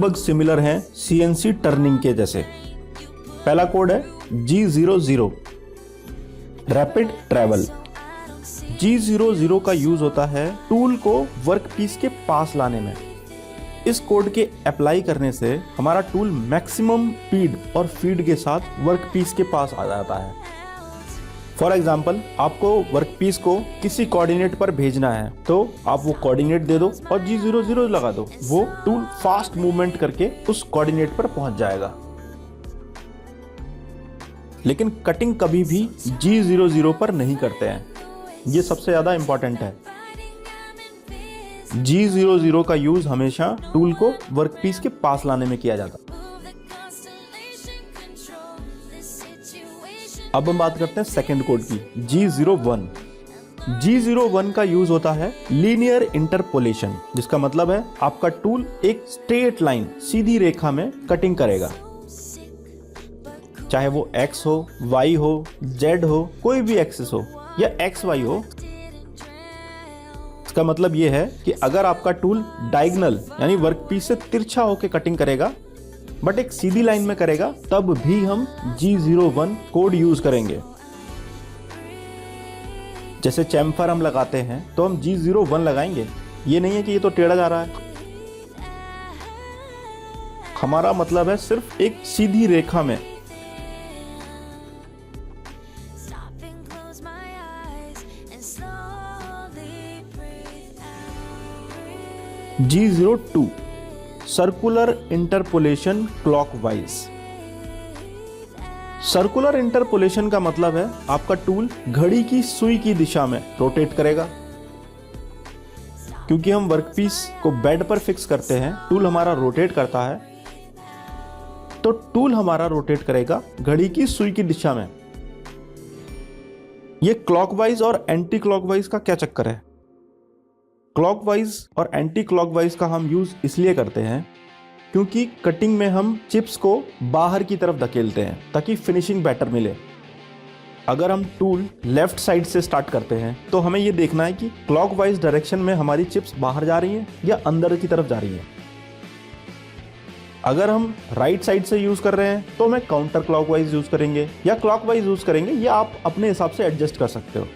लगभग सिमिलर हैं CNC turning के जैसे। पहला कोड है G00 रैपिड ट्रैवल। G00 का यूज होता है टूल को वर्कपीस के पास लाने में। इस कोड के अप्लाई करने से हमारा टूल मैक्सिमम स्पीड और फीड के साथ वर्कपीस के पास आ जाता है। फॉर एग्जाम्पल, आपको वर्कपीस को किसी कोऑर्डिनेट पर भेजना है तो आप वो कोऑर्डिनेट दे दो और G00 लगा दो, वो टूल फास्ट मूवमेंट करके उस कोऑर्डिनेट पर पहुंच जाएगा। लेकिन कटिंग कभी भी G00 पर नहीं करते हैं, ये सबसे ज्यादा इंपॉर्टेंट है। G00 का यूज हमेशा टूल को वर्कपीस के पास लाने में किया जाता है। अब हम बात करते हैं सेकंड कोड की, G01। G01 का यूज होता है लीनियर इंटरपोलेशन, जिसका मतलब है आपका टूल एक स्ट्रेट लाइन, सीधी रेखा में कटिंग करेगा। चाहे वो X हो, Y हो, Z हो, कोई भी एक्सिस हो या XY हो। इसका मतलब ये है कि अगर आपका टूल डायगोनल यानी वर्कपीस से तिरछा होकर कटिंग करेगा बट एक सीधी लाइन में करेगा, तब भी हम G01 कोड यूज करेंगे। जैसे चैम्फर हम लगाते हैं तो हम G01 लगाएंगे, ये नहीं है कि ये तो टेढ़ा जा रहा है। हमारा मतलब है सिर्फ एक सीधी रेखा में। G02 circular interpolation clockwise. Circular interpolation का मतलब है आपका टूल घड़ी की सुई की दिशा में रोटेट करेगा। क्योंकि हम वर्कपीस को बेड पर फिक्स करते हैं, टूल हमारा रोटेट करता है, तो टूल हमारा रोटेट करेगा घड़ी की सुई की दिशा में। ये क्लॉकवाइज और एंटी क्लॉकवाइज का क्या चक्कर है? क्लॉकवाइज और एंटी क्लॉकवाइज का हम यूज इसलिए करते हैं क्योंकि कटिंग में हम चिप्स को बाहर की तरफ धकेलते हैं ताकि फिनिशिंग बेटर मिले। अगर हम टूल लेफ्ट साइड से स्टार्ट करते हैं तो हमें ये देखना है कि क्लॉकवाइज डायरेक्शन में हमारी चिप्स बाहर जा रही हैं या अंदर की तरफ जा रही हैं। अगर हम राइट साइड से यूज कर रहे हैं तो हमें काउंटर क्लॉकवाइज यूज करेंगे या क्लॉकवाइज यूज करेंगे, या आप अपने हिसाब से एडजस्ट कर सकते हो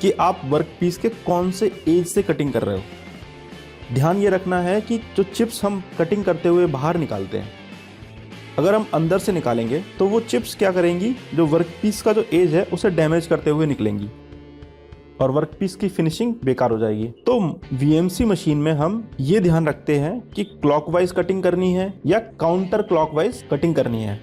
कि आप वर्कपीस के कौन से एज से कटिंग कर रहे हो। ध्यान ये रखना है कि जो चिप्स हम कटिंग करते हुए बाहर निकालते हैं, अगर हम अंदर से निकालेंगे तो वो चिप्स क्या करेंगी, जो वर्कपीस का जो एज है उसे डैमेज करते हुए निकलेंगी और वर्कपीस की फिनिशिंग बेकार हो जाएगी। तो VMC मशीन में हम ये ध्यान रखते हैं कि क्लॉकवाइज कटिंग करनी है या काउंटर क्लॉकवाइज कटिंग करनी है।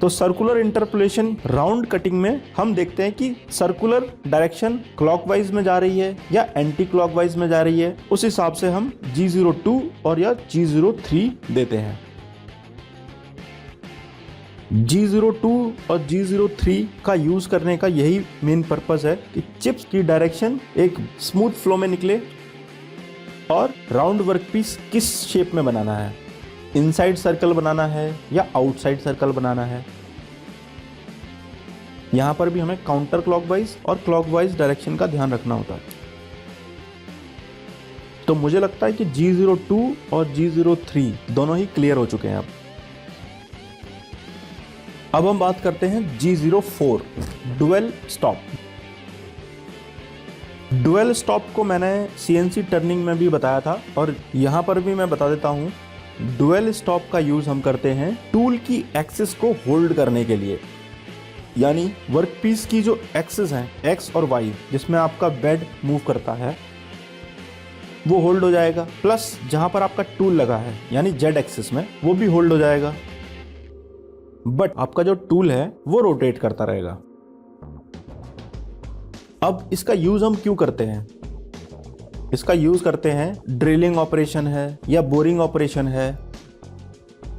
तो सर्कुलर इंटरपोलेशन राउंड कटिंग में हम देखते हैं कि सर्कुलर डायरेक्शन क्लॉकवाइज में जा रही है या एंटी क्लॉकवाइज में जा रही है, उस हिसाब से हम G02 और या G03 देते हैं। G02 और G03 का यूज करने का यही मेन पर्पस है कि चिप्स की डायरेक्शन एक स्मूथ फ्लो में निकले और राउंड वर्कपीस किस शेप में बनाना है, इनसाइड सर्कल बनाना है या आउटसाइड सर्कल बनाना है। यहां पर भी हमें काउंटर क्लॉकवाइज और क्लॉकवाइज डायरेक्शन का ध्यान रखना होता है। तो मुझे लगता है कि G02 और G03 दोनों ही क्लियर हो चुके हैं। अब हम बात करते हैं G04 dual stop. Dual stop को मैंने CNC टर्निंग में भी बताया था और यहां पर भी मैं बता देता हूं। डुअल स्टॉप का यूज हम करते हैं टूल की एक्सिस को होल्ड करने के लिए, यानी वर्कपीस की जो एक्सिस हैं X और Y, जिसमें आपका बेड मूव करता है, वो होल्ड हो जाएगा, प्लस जहां पर आपका टूल लगा है यानी Z एक्सिस में, वो भी होल्ड हो जाएगा। बट आपका जो टूल है वो रोटेट करता रहेगा। अब इसका यूज हम क्यों करते हैं? इसका यूज करते हैं ड्रिलिंग ऑपरेशन है या बोरिंग ऑपरेशन है,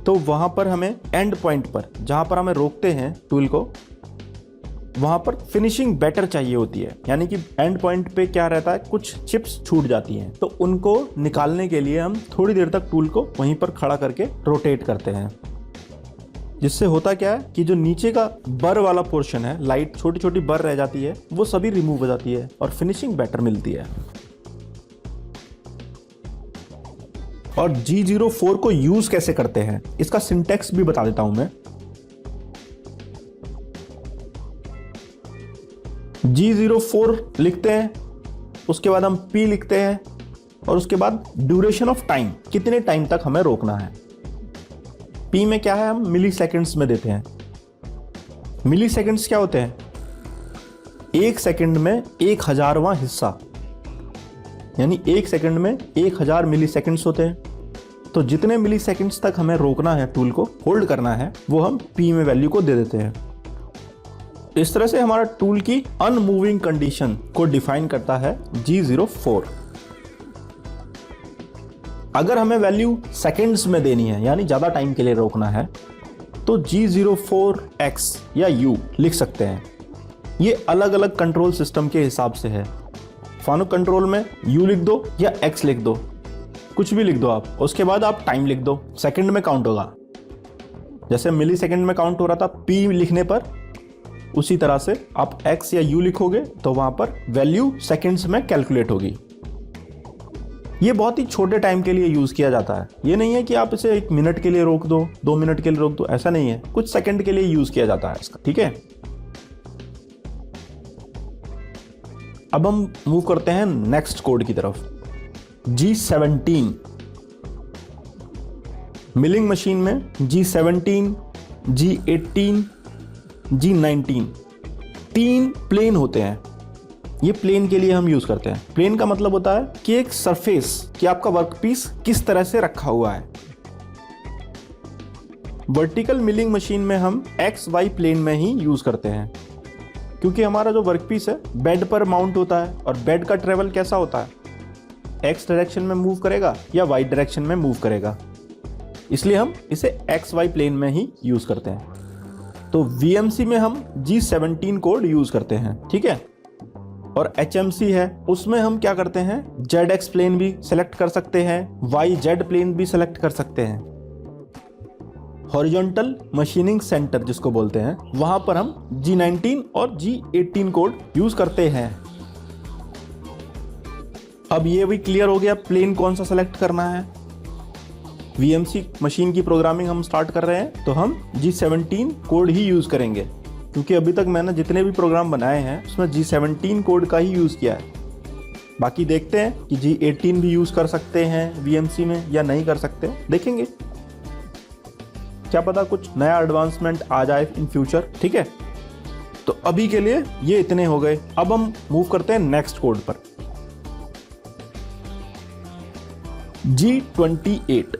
तो वहां पर हमें एंड पॉइंट पर, जहां पर हमें रोकते हैं टूल को, वहां पर फिनिशिंग बेटर चाहिए होती है। यानी कि एंड पॉइंट पे क्या रहता है, कुछ चिप्स छूट जाती हैं, तो उनको निकालने के लिए हम थोड़ी देर तक टूल को वहीं पर खड़ा करके रोटेट करते हैं। जिससे होता क्या है कि जो नीचे का बर वाला पोर्शन है, लाइट छोटी छोटी बर रह जाती है, वो सभी रिमूव हो जाती है और फिनिशिंग बेटर मिलती है। और G04 को यूज कैसे करते हैं इसका सिंटेक्स भी बता देता हूं मैं। G04 लिखते हैं, उसके बाद हम P लिखते हैं और उसके बाद ड्यूरेशन ऑफ टाइम, कितने टाइम तक हमें रोकना है। P में क्या है, हम मिली सेकेंड्स में देते हैं। मिली सेकेंड्स क्या होते हैं, एक सेकंड में 1000वां हिस्सा, यानी एक सेकंड में 1000 मिली सेकेंड्स होते हैं। तो जितने मिली सेकेंड्स तक हमें रोकना है, टूल को होल्ड करना है, वो हम P में वैल्यू को दे देते हैं। इस तरह से हमारा टूल की अनमूविंग कंडीशन को डिफाइन करता है G04। अगर हमें वैल्यू सेकेंड्स में देनी है, यानी ज्यादा टाइम के लिए रोकना है, तो G04X या U लिख सकते हैं। ये अलग अलग कंट्रोल सिस्टम के हिसाब से है। फानुक कंट्रोल में U लिख दो या X लिख दो, कुछ भी लिख दो आप। उसके बाद आप टाइम लिख दो, सेकंड में काउंट होगा। जैसे मिली सेकंड में काउंट हो रहा था P लिखने पर, उसी तरह से आप X या U लिखोगे तो वहां पर वैल्यू सेकंड्स में कैलकुलेट होगी। ये बहुत ही छोटे टाइम के लिए यूज किया जाता है। ये नहीं है कि आप इसे 1 मिनट के लिए रोक दो, 2 मिनट के लिए रोक दो, ऐसा नहीं है। कुछ सेकंड के लिए यूज किया जाता है इसका, ठीक है। अब हम मूव करते हैं नेक्स्ट कोड की तरफ। G17 मिलिंग मशीन में G17, G18, G19 तीन प्लेन होते हैं। ये प्लेन के लिए हम यूज करते हैं। प्लेन का मतलब होता है कि एक सरफेस, कि आपका वर्कपीस किस तरह से रखा हुआ है। वर्टिकल मिलिंग मशीन में हम XY प्लेन में ही यूज करते हैं, क्योंकि हमारा जो वर्कपीस है बेड पर माउंट होता है और बेड का ट्रेवल कैसा होता है, X डायरेक्शन में मूव करेगा या Y डायरेक्शन में मूव करेगा, इसलिए हम इसे XY प्लेन में ही यूज करते हैं। तो VMC में हम G17 कोड यूज करते हैं, ठीक है। और HMC है, उसमें हम क्या करते हैं, ZX प्लेन भी सेलेक्ट कर सकते हैं, YZ प्लेन भी सेलेक्ट कर सकते हैं। हॉरिजॉन्टल मशीनिंग सेंटर जिसको बोलते हैं, वहां पर हम G19 और G18 कोड यूज करते हैं। अब ये भी क्लियर हो गया प्लेन कौन सा सेलेक्ट करना है। VMC मशीन की प्रोग्रामिंग हम स्टार्ट कर रहे हैं, तो हम G17 कोड ही यूज करेंगे, क्योंकि अभी तक मैंने जितने भी प्रोग्राम बनाए हैं उसमें G17 कोड का ही यूज किया है। बाकी देखते हैं कि G18 भी यूज कर सकते हैं VMC में या नहीं कर सकते, देखेंगे। क्या पता कुछ नया एडवांसमेंट आ जाए इन फ्यूचर, ठीक है। तो अभी के लिए ये इतने हो गए। अब हम मूव करते हैं नेक्स्ट कोड पर। G28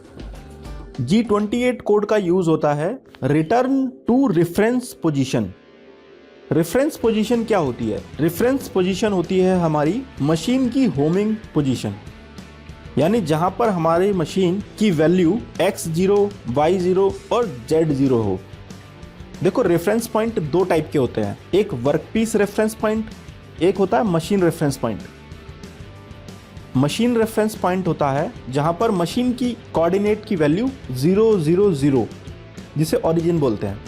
G28 कोड का यूज होता है return to reference position. Reference position क्या होती है? रेफरेंस पोजीशन होती है हमारी मशीन की होमिंग पोजीशन, यानी जहां पर हमारी मशीन की वैल्यू X0, Y0 और Z0 हो। देखो रेफरेंस पॉइंट दो टाइप के होते हैं, एक वर्कपीस रेफरेंस पॉइंट, एक होता है machine reference point. Machine reference point होता है जहां पर मशीन की कोऑर्डिनेट की वैल्यू 0, 0, 0 जिसे ओरिजिन बोलते हैं,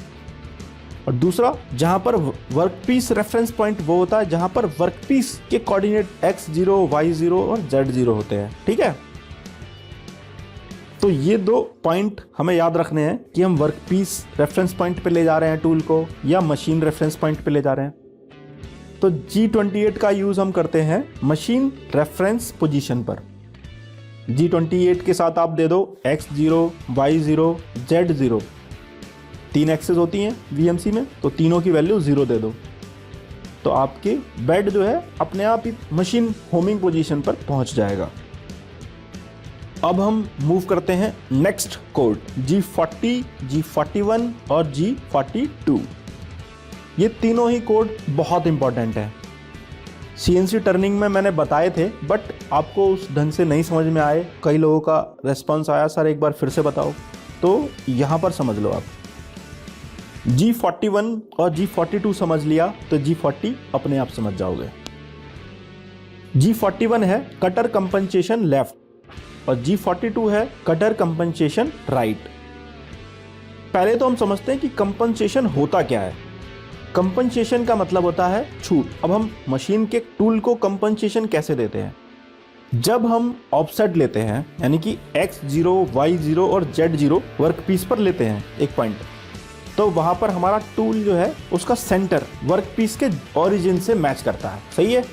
और दूसरा जहां पर वर्कपीस रेफरेंस पॉइंट वो होता है जहां पर वर्कपीस के कोऑर्डिनेट X0, Y0 और Z0 होते हैं, ठीक है। तो ये दो पॉइंट हमें याद रखने हैं कि हम वर्कपीस रेफरेंस पॉइंट पे ले जा रहे हैं टूल को या मशीन रेफरेंस पॉइंट पे ले जा रहे हैं। तो G28 का यूज हम करते हैं मशीन रेफरेंस पोजीशन पर। G28 के साथ आप दे दो X0, Y0, Z0, 3 एक्सेस होती हैं VMC में, तो तीनों की वैल्यू 0 दे दो, तो आपके बेड जो है अपने आप ही मशीन होमिंग पोजीशन पर पहुंच जाएगा। अब हम मूव करते हैं नेक्स्ट कोड G40, G41 और G42। ये तीनों ही कोड बहुत इंपॉर्टेंट है। CNC टर्निंग में मैंने बताए थे, बट आपको उस ढंग से नहीं समझ में आए। कई लोगों का रेस्पॉन्स आया, सर एक बार फिर से बताओ, तो यहाँ पर समझ लो आप। G41 और G42 समझ लिया तो G40 अपने आप समझ जाओगे। G41 है कटर कंपनसेशन लेफ्ट और G42 है कटर कंपनसेशन राइट। पहले तो हम समझते हैं कि कंपनसेशन होता क्या है। कंपनसेशन का मतलब होता है छूट। अब हम मशीन के टूल को कंपनसेशन कैसे देते हैं? जब हम ऑफसेट लेते हैं यानी कि x0, y0 और z0 वर्क पीस पर लेते हैं एक पॉइंट, तो वहां पर हमारा टूल जो है उसका सेंटर वर्क पीस के ओरिजिन से मैच करता है। सही है,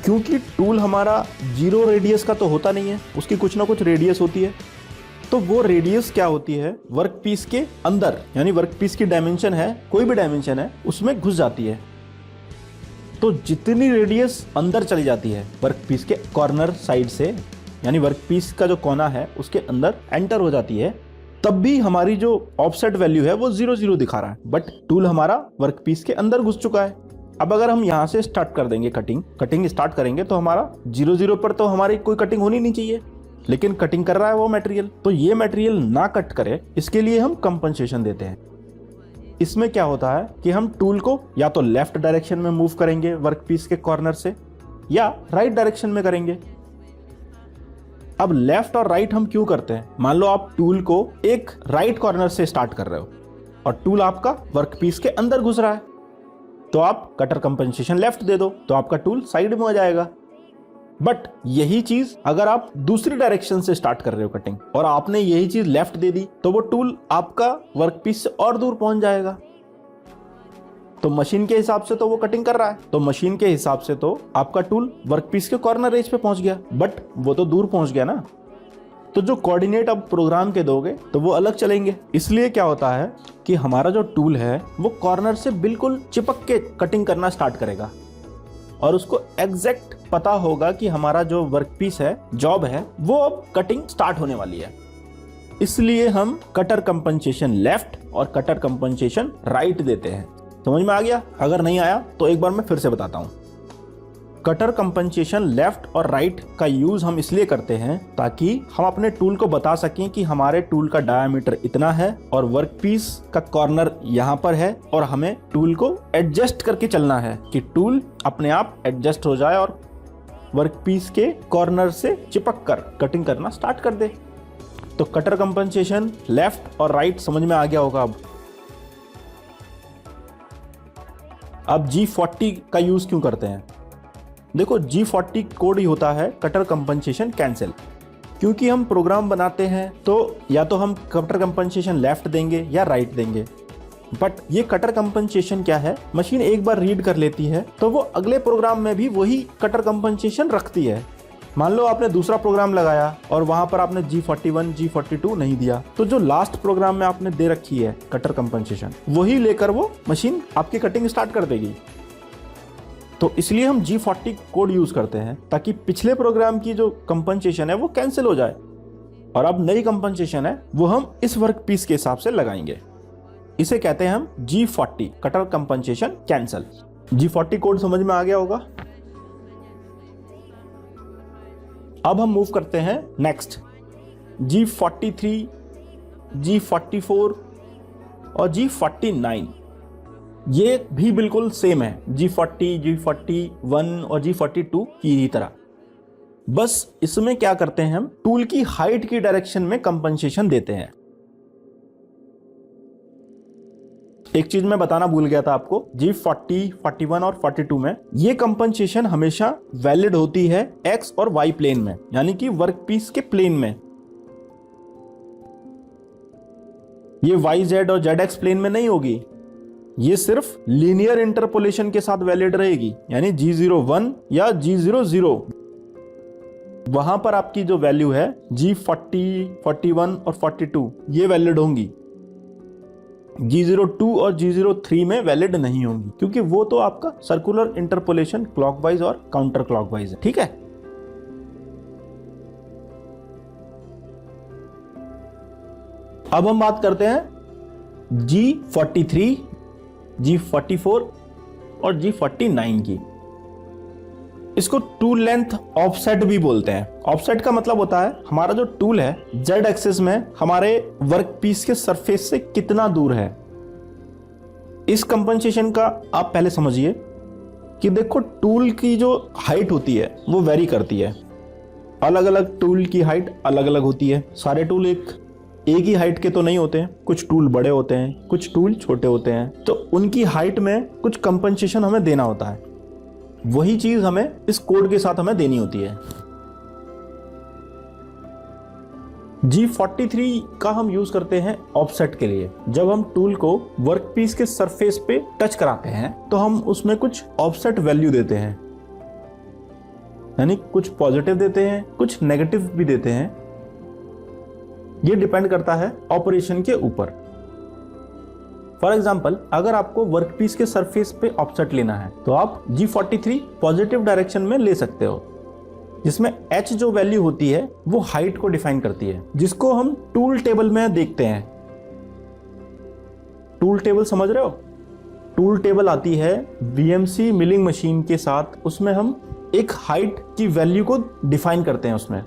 क्योंकि टूल हमारा 0 रेडियस का तो होता नहीं है, उसकी कुछ ना कुछ रेडियस होती है। तो वो रेडियस क्या होती है, वर्क पीस के अंदर, यानी वर्क पीस की डायमेंशन है, कोई भी डायमेंशन है, उसमें घुस जाती है। तो जितनी रेडियस अंदर चली जाती है वर्क पीस के कॉर्नर साइड से, यानी वर्क पीस का जो कोना है उसके अंदर एंटर हो जाती है, तब भी हमारी जो ऑफसेट वैल्यू है वो 0 0 दिखा रहा है, बट टूल हमारा वर्क पीस के अंदर घुस चुका है। अब अगर हम यहाँ से स्टार्ट कर देंगे कटिंग स्टार्ट करेंगे, तो हमारा 0 0 पर तो हमारी कोई कटिंग होनी नहीं चाहिए, लेकिन कटिंग कर रहा है वो मटेरियल। तो ये मटेरियल ना कट करे, इसके लिए हम कंपनसेशन देते हैं। इसमें क्या होता है कि हम टूल को या तो लेफ्ट डायरेक्शन में मूव करेंगे वर्क पीस के कॉर्नर से, या राइट डायरेक्शन में करेंगे। अब लेफ्ट और राइट हम क्यों करते हैं, मान लो आप टूल को एक राइट कॉर्नर से स्टार्ट कर रहे हो और टूल आपका वर्क पीस के अंदर घुस रहा है, तो आप कटर कंपनसेशन लेफ्ट दे दो, तो आपका टूल साइड में हो जाएगा। बट यही चीज अगर आप दूसरी डायरेक्शन से स्टार्ट कर रहे हो कटिंग, और आपने यही चीज लेफ्ट दे दी, तो वो टूल आपका वर्क पीस से और दूर पहुंच जाएगा। तो मशीन के हिसाब से तो वो कटिंग कर रहा है, तो मशीन के हिसाब से तो आपका टूल वर्क पीस के कॉर्नर एज पे पहुंच गया, बट वो तो दूर पहुंच गया ना। तो जो कोऑर्डिनेट अब प्रोग्राम के दोगे तो वो अलग चलेंगे। इसलिए क्या होता है कि हमारा जो टूल है वो कॉर्नर से बिल्कुल चिपक के कटिंग करना स्टार्ट करेगा, और उसको एग्जैक्ट पता होगा कि हमारा जो वर्क पीस है, जॉब है, वो अब कटिंग स्टार्ट होने वाली है। इसलिए हम कटर कंपनसेशन लेफ्ट और कटर कंपनसेशन राइट देते हैं। समझ में आ गया? अगर नहीं आया तो एक बार मैं फिर से बताता हूं। कटर कंपनसेशन लेफ्ट और राइट का यूज हम इसलिए करते हैं ताकि हम अपने टूल को बता सकें कि हमारे टूल का डायमीटर इतना है और वर्क पीस का कॉर्नर यहाँ पर है, और हमें टूल को एडजस्ट करके चलना है कि टूल अपने आप एडजस्ट हो जाए और वर्क पीस के कॉर्नर से चिपक कर कटिंग करना स्टार्ट कर दे। तो कटर कंपनसेशन लेफ्ट और राइट समझ में आ गया होगा। अब G40 का यूज क्यों करते हैं? देखो, G40 कोड ही होता है कटर कंपनसेशन कैंसिल। क्योंकि हम प्रोग्राम बनाते हैं तो या तो हम कटर कंपनसेशन लेफ्ट देंगे या राइट देंगे, बट ये कटर कंपनसेशन क्या है, मशीन एक बार रीड कर लेती है तो वो अगले प्रोग्राम में भी वही कटर कंपनसेशन रखती है। मान लो आपने दूसरा प्रोग्राम लगाया और वहां पर आपने G41, G42 नहीं दिया, तो जो लास्ट प्रोग्राम में आपने दे रखी है कटर कंपनसेशन, वही लेकर वो मशीन आपकी कटिंग स्टार्ट कर देगी। तो इसलिए हम G40 कोड यूज करते हैं ताकि पिछले प्रोग्राम की जो कंपनसेशन है वो कैंसिल हो जाए, और अब नई कंपनसेशन है वो हम इस वर्क पीस के हिसाब से लगाएंगे। इसे कहते हैं हम G40 cutter compensation cancel. G40 code समझ में आ गया होगा। अब हम मूव करते हैं नेक्स्ट G43, G44 और G49। ये भी बिल्कुल सेम है G40, G41 और G42 की ही तरह। बस इसमें क्या करते हैं, हम टूल की हाइट की डायरेक्शन में कंपनसेशन देते हैं। एक चीज मैं बताना भूल गया था आपको, G40, 41 और 42 में ये कंपनसेशन हमेशा वैलिड होती है X और Y प्लेन में, यानी कि वर्क पीस के प्लेन में। ये YZ और ZX प्लेन में नहीं होगी, ये सिर्फ लीनियर इंटरपोलेशन के साथ वैलिड रहेगी, यानी G01 या G00। वहां पर आपकी जो वैल्यू है G40, 41 और 42 ये वैलिड होंगी। G02 और G03 में वैलिड नहीं होंगी, क्योंकि वो तो आपका सर्कुलर इंटरपोलेशन क्लॉकवाइज और काउंटर क्लॉकवाइज है। ठीक है, अब हम बात करते हैं G43, G44 और G49 की। इसको टूल लेंथ ऑफसेट भी बोलते हैं। ऑफसेट का मतलब होता है हमारा जो टूल है जेड एक्सिस में हमारे वर्क पीस के सरफेस से कितना दूर है। इस कंपनसेशन का आप पहले समझिए कि देखो, टूल की जो हाइट होती है वो वेरी करती है। अलग अलग टूल की हाइट अलग अलग होती है। सारे टूल एक ही हाइट के तो नहीं होते हैं, कुछ टूल बड़े होते हैं, कुछ टूल छोटे होते हैं, तो उनकी हाइट में कुछ कंपनसेशन हमें देना होता है। वही चीज हमें इस कोड के साथ हमें देनी होती है। G43 का हम यूज करते हैं ऑफसेट के लिए। जब हम टूल को वर्कपीस के सरफेस पे टच कराते हैं तो हम उसमें कुछ ऑफसेट वैल्यू देते हैं, यानी कुछ पॉजिटिव देते हैं, कुछ नेगेटिव भी देते हैं। ये डिपेंड करता है ऑपरेशन के ऊपर। फॉर एग्जाम्पल, अगर आपको वर्कपीस के सरफेस पे ऑफसेट लेना है तो आप G43 पॉजिटिव डायरेक्शन में ले सकते हो, जिसमें h जो वैल्यू होती है वो हाइट को डिफाइन करती है, जिसको हम टूल टेबल में देखते हैं। टूल टेबल समझ रहे हो? टूल टेबल आती है VMC मिलिंग मशीन के साथ, उसमें हम एक हाइट की वैल्यू को डिफाइन करते हैं।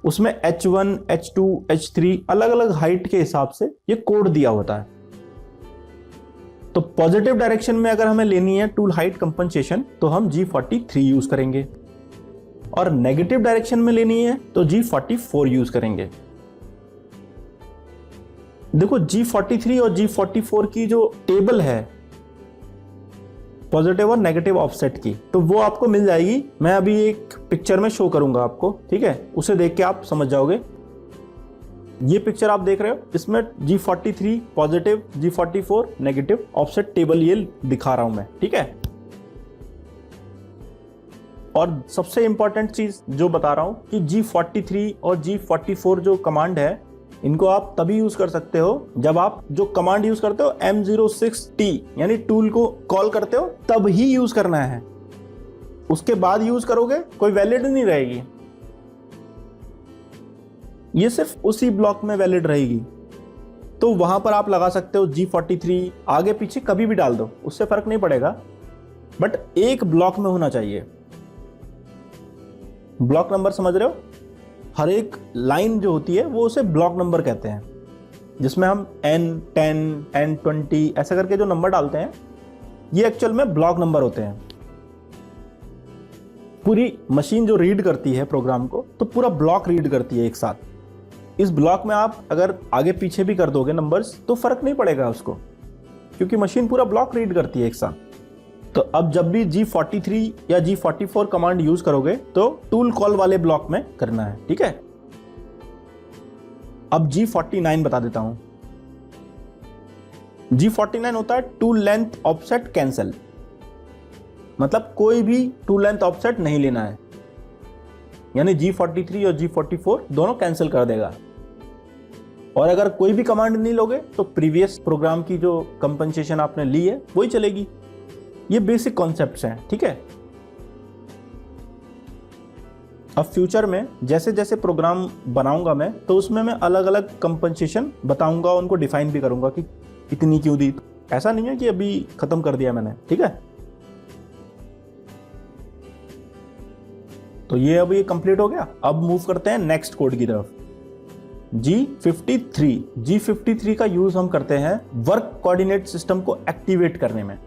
उसमें H1, H2, H3 अलग अलग हाइट के हिसाब से ये कोड दिया होता है। तो पॉजिटिव डायरेक्शन में अगर हमें लेनी है टूल हाइट कंपनसेशन तो हम G43 यूज करेंगे, और नेगेटिव डायरेक्शन में लेनी है तो G44 यूज करेंगे। देखो, G43 और G44 की जो टेबल है पॉजिटिव और नेगेटिव ऑफसेट की, तो वो आपको मिल जाएगी। मैं अभी एक पिक्चर में शो करूंगा आपको, ठीक है? उसे देख के आप समझ जाओगे। ये पिक्चर आप देख रहे हो, इसमें G43 positive, G44 negative offset table ये दिखा रहा हूं मैं, ठीक है? और सबसे इंपॉर्टेंट चीज जो बता रहा हूं कि G43 और G44 जो कमांड है, इनको आप तभी यूज कर सकते हो जब आप जो कमांड यूज करते हो M06T यानी टूल को कॉल करते हो, तब ही यूज करना है। उसके बाद यूज करोगे कोई वैलिड नहीं रहेगी, ये सिर्फ उसी ब्लॉक में वैलिड रहेगी। तो वहां पर आप लगा सकते हो G43, आगे पीछे कभी भी डाल दो, उससे फर्क नहीं पड़ेगा, बट एक ब्लॉक में होना चाहिए। ब्लॉक नंबर समझ रहे हो? हर एक लाइन जो होती है वो उसे ब्लॉक नंबर कहते हैं, जिसमें हम N10, N20 ऐसा करके जो नंबर डालते हैं, ये एक्चुअल में ब्लॉक नंबर होते हैं। पूरी मशीन जो रीड करती है प्रोग्राम को, तो पूरा ब्लॉक रीड करती है एक साथ। इस ब्लॉक में आप अगर आगे पीछे भी कर दोगे नंबर्स तो फर्क नहीं पड़ेगा उसको, क्योंकि मशीन पूरा ब्लॉक रीड करती है एक साथ। तो अब जब भी G43 या G44 कमांड यूज करोगे तो टूल कॉल वाले ब्लॉक में करना है, ठीक है? अब G49 बता देता हूं। G49 होता है टूल लेंथ ऑफसेट कैंसिल, मतलब कोई भी टूल लेंथ ऑफसेट नहीं लेना है, यानी G43 और G44 दोनों कैंसिल कर देगा। और अगर कोई भी कमांड नहीं लोगे तो प्रीवियस प्रोग्राम की जो कंपनसेशन आपने ली है वही चलेगी। ये बेसिक कॉन्सेप्ट्स हैं, ठीक है? अब फ्यूचर में जैसे जैसे प्रोग्राम बनाऊंगा मैं, तो उसमें मैं अलग अलग कंपनसेशन बताऊंगा, उनको डिफाइन भी करूंगा कि इतनी क्यों दी। ऐसा नहीं है कि अभी खत्म कर दिया मैंने, ठीक है? तो ये अब ये कंप्लीट हो गया। अब मूव करते हैं नेक्स्ट कोड की तरफ। G53 का यूज हम करते हैं वर्क कोऑर्डिनेट सिस्टम को एक्टिवेट करने में।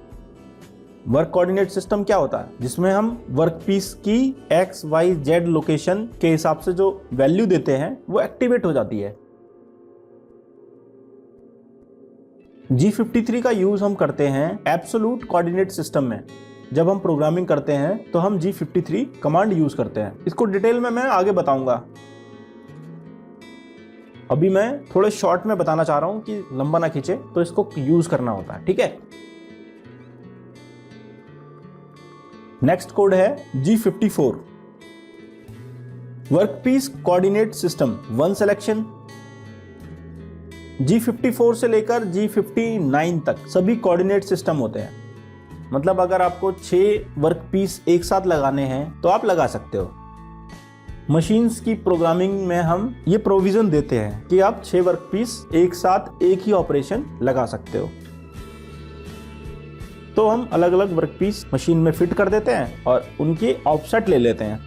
वर्क कोऑर्डिनेट सिस्टम क्या होता है? जिसमें हम वर्कपीस की एक्स वाई जेड लोकेशन के हिसाब से जो वैल्यू देते हैं वो एक्टिवेट हो जाती है। G53 का यूज हम करते हैं एब्सोल्यूट कोऑर्डिनेट सिस्टम में। जब हम प्रोग्रामिंग करते हैं तो हम G53 कमांड यूज करते हैं। इसको डिटेल में मैं आगे बताऊंगा, अभी मैं थोड़े शॉर्ट में बताना चाह रहा हूं कि लंबा ना खींचे, तो इसको यूज करना होता है, ठीक है? नेक्स्ट कोड है G54 workpiece coordinate system one selection. G54 से लेकर G59 तक सभी कोऑर्डिनेट सिस्टम होते हैं। मतलब अगर आपको 6 वर्कपीस एक साथ लगाने हैं तो आप लगा सकते हो। मशीन्स की प्रोग्रामिंग में हम ये प्रोविजन देते हैं कि आप 6 वर्कपीस एक साथ एक ही ऑपरेशन लगा सकते हो। तो हम अलग अलग वर्कपीस मशीन में फिट कर देते हैं और उनके ऑफसेट ले लेते हैं,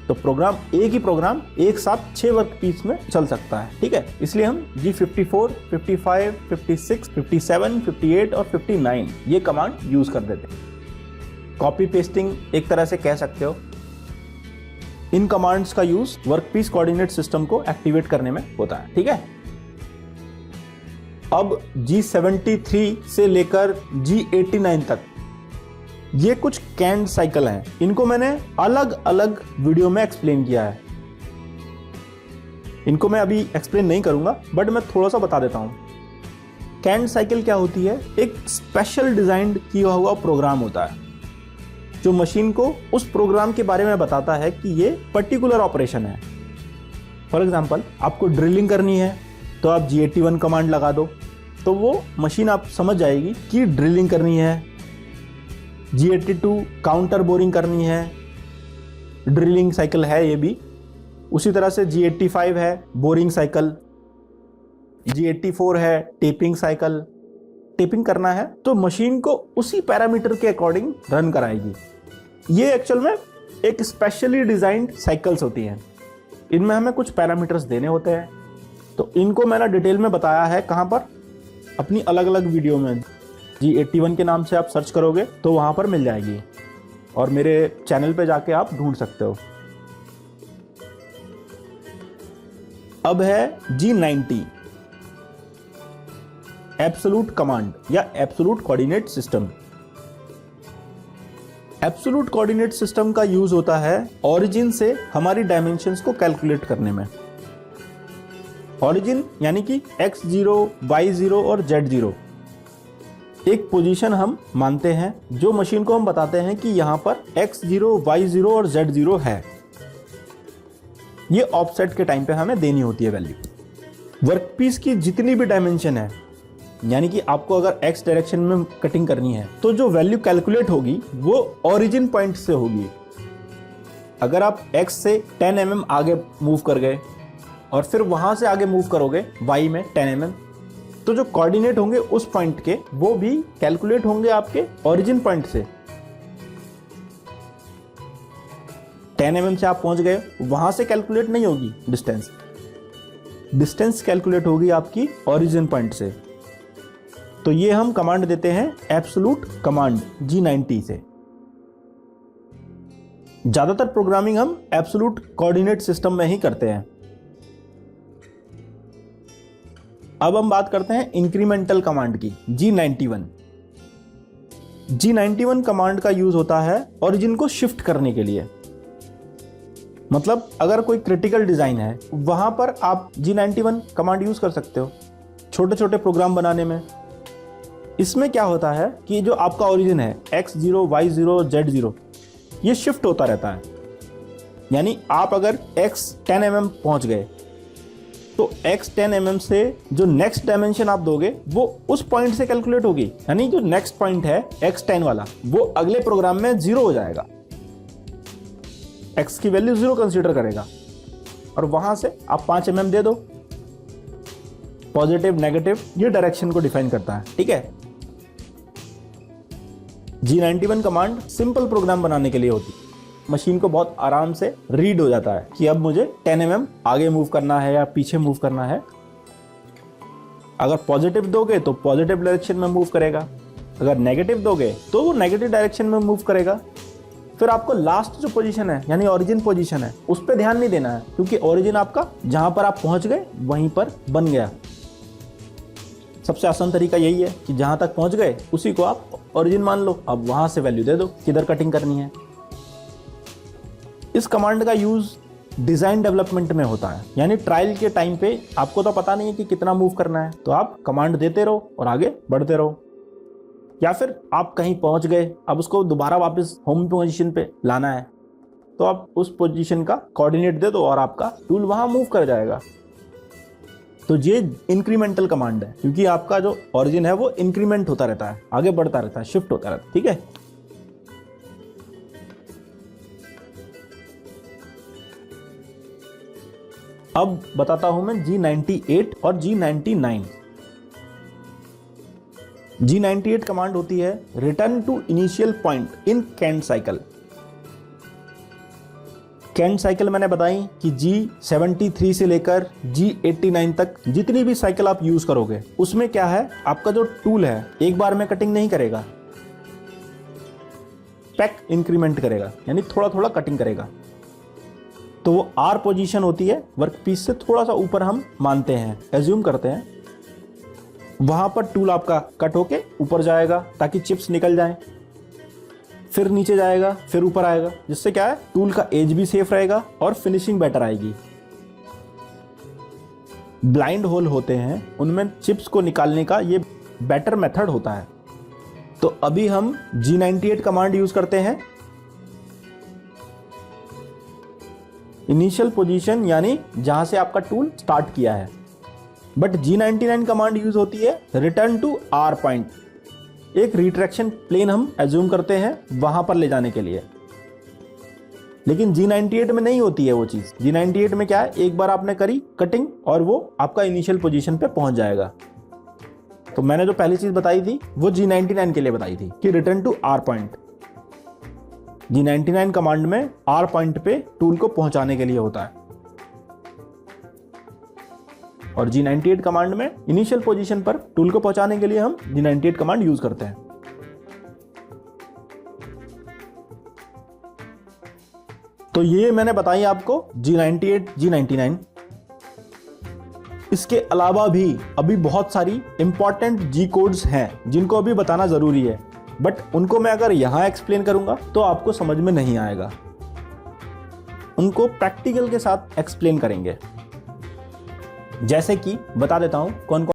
तो प्रोग्राम एक ही प्रोग्राम एक साथ 6 वर्कपीस में चल सकता है, ठीक है? इसलिए हम G54, 55, 56, 57, 58 और 59 ये कमांड यूज कर देते हैं। कॉपी पेस्टिंग एक तरह से कह सकते हो। इन कमांड्स का यूज वर्कपीस कोऑर्डिनेट सिस्टम को एक्टिवेट करने में होता है, ठीक है? अब G73 से लेकर G89 तक ये कुछ कैंड साइकिल हैं, इनको मैंने अलग अलग वीडियो में एक्सप्लेन किया है, इनको मैं अभी एक्सप्लेन नहीं करूंगा, बट मैं थोड़ा सा बता देता हूं। कैंड साइकिल क्या होती है? एक स्पेशल डिजाइन किया हुआ प्रोग्राम होता है जो मशीन को उस प्रोग्राम के बारे में बताता है कि ये पर्टिकुलर ऑपरेशन है। फॉर एग्जांपल, आपको ड्रिलिंग करनी है तो आप G81 कमांड लगा दो, तो वो मशीन आप समझ जाएगी कि ड्रिलिंग करनी है। G82 काउंटर बोरिंग करनी है, ड्रिलिंग साइकिल है ये भी। उसी तरह से G85 है बोरिंग साइकिल, G84 है टेपिंग साइकिल। टेपिंग करना है तो मशीन को उसी पैरामीटर के अकॉर्डिंग रन कराएगी। ये एक्चुअल में एक स्पेशली डिजाइंड साइकिल्स होती हैं, इनमें हमें कुछ पैरामीटर्स देने होते हैं। तो इनको मैंने डिटेल में बताया है, कहाँ पर? अपनी अलग अलग वीडियो में। G81 के नाम से आप सर्च करोगे तो वहां पर मिल जाएगी, और मेरे चैनल पे जाके आप ढूंढ सकते हो। अब है G90 एब्सोल्यूट कमांड या absolute coordinate system. Absolute coordinate system का यूज होता है ओरिजिन से हमारी डायमेंशंस को कैलकुलेट करने में। ओरिजिन यानी कि x0, y0 और z0 एक पोजीशन हम मानते हैं, जो मशीन को हम बताते हैं कि यहां पर x0, y0 और z0 है। ये ऑफसेट के टाइम पे हमें देनी होती है वैल्यू। वर्कपीस की जितनी भी डायमेंशन है, यानी कि आपको अगर x डायरेक्शन में कटिंग करनी है तो जो वैल्यू कैलकुलेट होगी वो ओरिजिन पॉइंट से होगी। अगर आप x से 10 mm आगे मूव कर गए और फिर वहां से आगे मूव करोगे y में 10 mm, तो जो कोऑर्डिनेट होंगे उस पॉइंट के वो भी कैलकुलेट होंगे आपके ओरिजिन पॉइंट से। 10 mm से आप पहुंच गए, वहां से कैलकुलेट नहीं होगी डिस्टेंस, डिस्टेंस कैलकुलेट होगी आपकी ओरिजिन पॉइंट से। तो ये हम कमांड देते हैं एब्सोल्यूट कमांड G90 से। ज्यादातर प्रोग्रामिंग हम एब्सोल्यूट कोऑर्डिनेट सिस्टम में ही करते हैं। अब हम बात करते हैं इंक्रीमेंटल कमांड की, G91। G91 कमांड का यूज होता है ओरिजिन को शिफ्ट करने के लिए। मतलब अगर कोई क्रिटिकल डिजाइन है वहां पर आप G91 कमांड यूज कर सकते हो छोटे छोटे प्रोग्राम बनाने में। इसमें क्या होता है कि जो आपका ओरिजिन है x0, y0, z0 ये शिफ्ट होता रहता है। यानी आप अगर x 10 mm पहुंच गए तो x 10 mm से जो नेक्स्ट डायमेंशन आप दोगे वो उस पॉइंट से कैलकुलेट होगी। यानी जो नेक्स्ट पॉइंट है x 10 वाला वो अगले प्रोग्राम में 0 हो जाएगा, x की वैल्यू 0 कंसीडर करेगा, और वहां से आप 5 mm दे दो। पॉजिटिव नेगेटिव ये डायरेक्शन को डिफाइन करता है, ठीक है। G91 कमांड सिंपल प्रोग्राम बनाने के लिए होती है। मशीन को बहुत आराम से रीड हो जाता है कि अब मुझे 10 mm आगे मूव करना है या पीछे मूव करना है। अगर पॉजिटिव दोगे तो पॉजिटिव डायरेक्शन में मूव करेगा, अगर नेगेटिव दोगे तो वो नेगेटिव डायरेक्शन में मूव करेगा। फिर आपको लास्ट जो पोजीशन है यानी ओरिजिन पोजीशन है उस पर ध्यान नहीं देना है, क्योंकि ओरिजिन आपका जहां पर आप पहुंच गए वहीं पर बन गया। सबसे आसान तरीका यही है कि जहां तक पहुंच गए उसी को आप ओरिजिन मान लो, अब वहां से वैल्यू दे दो किधर कटिंग करनी है। इस कमांड का यूज डिजाइन डेवलपमेंट में होता है, यानी ट्रायल के टाइम पे आपको तो पता नहीं है कि कितना मूव करना है, तो आप कमांड देते रहो और आगे बढ़ते रहो। या फिर आप कहीं पहुंच गए, अब उसको दोबारा वापस होम पोजीशन पे लाना है, तो आप उस पोजीशन का कोऑर्डिनेट दे दो और आपका टूल वहां मूव कर जाएगा। तो ये इंक्रीमेंटल कमांड है, क्योंकि आपका जो ओरिजिन है वो इंक्रीमेंट होता रहता है, आगे बढ़ता रहता है, शिफ्ट होता रहता है, ठीक है। अब बताता हूं मैं G98 और G99। G98 कमांड होती है return to initial point in canned cycle. Canned cycle मैंने बताई कि G73 से लेकर G89 तक जितनी भी साइकिल आप यूज करोगे उसमें क्या है, आपका जो टूल है एक बार में कटिंग नहीं करेगा, पैक इंक्रीमेंट करेगा, यानी थोड़ा थोड़ा कटिंग करेगा। तो वो R पोजीशन होती है वर्कपीस से थोड़ा सा ऊपर हम मानते हैं, एज्यूम करते हैं, वहां पर टूल आपका कट होके ऊपर जाएगा ताकि चिप्स निकल जाएं। फिर नीचे जाएगा, फिर ऊपर आएगा, जिससे क्या है टूल का एज भी सेफ रहेगा और फिनिशिंग बेटर आएगी। ब्लाइंड होल होते हैं, उनमें चिप्स को निकालने का ये बेटर मेथड होता है। तो अभी हम G98 कमांड यूज करते हैं। इनिशियल पोजीशन यानी जहां से आपका टूल स्टार्ट किया है, बट G99 कमांड यूज होती है रिटर्न टू R पॉइंट। एक रिट्रैक्शन प्लेन हम एज्यूम करते हैं वहां पर ले जाने के लिए, लेकिन G98 में नहीं होती है वो चीज। G98 में क्या है, एक बार आपने करी कटिंग और वो आपका इनिशियल पोजीशन पे पहुंच जाएगा। तो मैंने जो पहली चीज बताई थी वो G99 के लिए बताई थी कि return to R point. G99 command में R पॉइंट पे टूल को पहुंचाने के लिए होता है, और G98 कमांड में इनिशियल पोजीशन पर टूल को पहुंचाने के लिए हम G98 कमांड यूज करते हैं। तो ये मैंने बताई आपको G98, G99। इसके अलावा भी अभी बहुत सारी इंपॉर्टेंट G कोड्स हैं जिनको अभी बताना जरूरी है, बट उनको मैं अगर यहां एक्सप्लेन करूंगा तो आपको समझ में नहीं आएगा। उनको प्रैक्टिकल के साथ एक्सप्लेन करेंगे। जैसे कि बता देता हूं कौन कौन